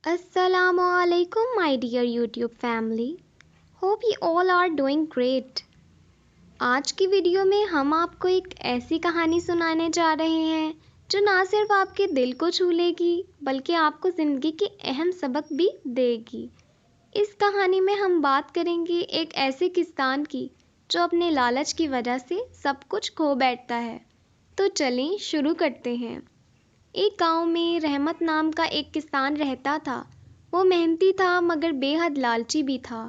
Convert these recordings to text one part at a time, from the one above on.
Assalamu alaikum, my dear YouTube family. Hope you all are doing great. आज की video में हम आपको एक ऐसी कहानी सुनाने जा रहे हैं जो ना सिर्फ आपके दिल को छू लेगी बल्कि आपको ज़िंदगी के अहम सबक भी देगी। इस कहानी में हम बात करेंगे एक ऐसे किसान की जो अपने लालच की वजह से सब कुछ खो बैठता है। तो चलें शुरू करते हैं। एक गांव में रहमत नाम का एक किसान रहता था। वो मेहनती था मगर बेहद लालची भी था।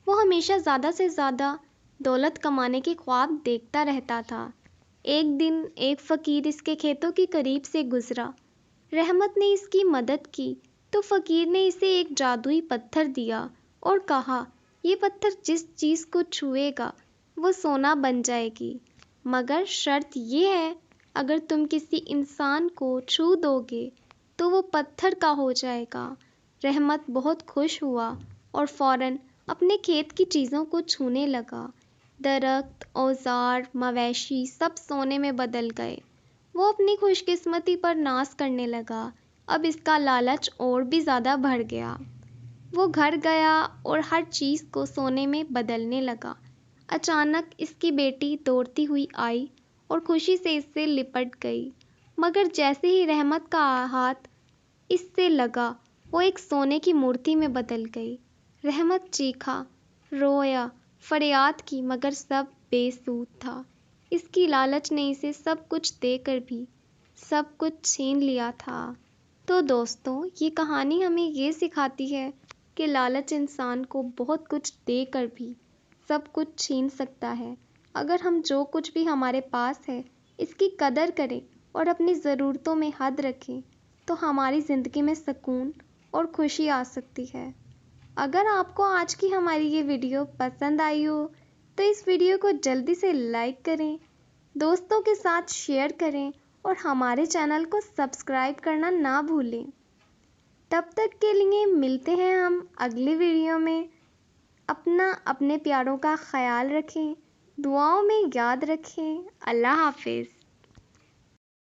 वो हमेशा ज़्यादा से ज़्यादा दौलत कमाने के ख्वाब देखता रहता था। एक दिन एक फ़कीर इसके खेतों के करीब से गुज़रा। रहमत ने इसकी मदद की तो फ़कीर ने इसे एक जादुई पत्थर दिया और कहा, ये पत्थर जिस चीज़ को छुएगा वो सोना बन जाएगी, मगर शर्त ये है, अगर तुम किसी इंसान को छू दोगे तो वो पत्थर का हो जाएगा। रहमत बहुत खुश हुआ और फ़ौरन अपने खेत की चीज़ों को छूने लगा। दरख्त, औजार, मवेशी सब सोने में बदल गए। वो अपनी खुशकिस्मती पर नाज़ करने लगा। अब इसका लालच और भी ज़्यादा बढ़ गया। वो घर गया और हर चीज़ को सोने में बदलने लगा। अचानक इसकी बेटी दौड़ती हुई आई और खुशी से इससे लिपट गई, मगर जैसे ही रहमत का हाथ इससे लगा वो एक सोने की मूर्ति में बदल गई। रहमत चीखा, रोया, फरियाद की, मगर सब बेसुध था। इसकी लालच ने इसे सब कुछ देकर भी सब कुछ छीन लिया था। तो दोस्तों, ये कहानी हमें ये सिखाती है कि लालच इंसान को बहुत कुछ देकर भी सब कुछ छीन सकता है। अगर हम जो कुछ भी हमारे पास है इसकी कदर करें और अपनी ज़रूरतों में हद रखें तो हमारी ज़िंदगी में सुकून और खुशी आ सकती है। अगर आपको आज की हमारी ये वीडियो पसंद आई हो तो इस वीडियो को जल्दी से लाइक करें, दोस्तों के साथ शेयर करें और हमारे चैनल को सब्सक्राइब करना ना भूलें। तब तक के लिए मिलते हैं हम अगली वीडियो में। अपने प्यारों का ख्याल रखें, दुआओं में याद रखें। अल्लाह हाफिज़।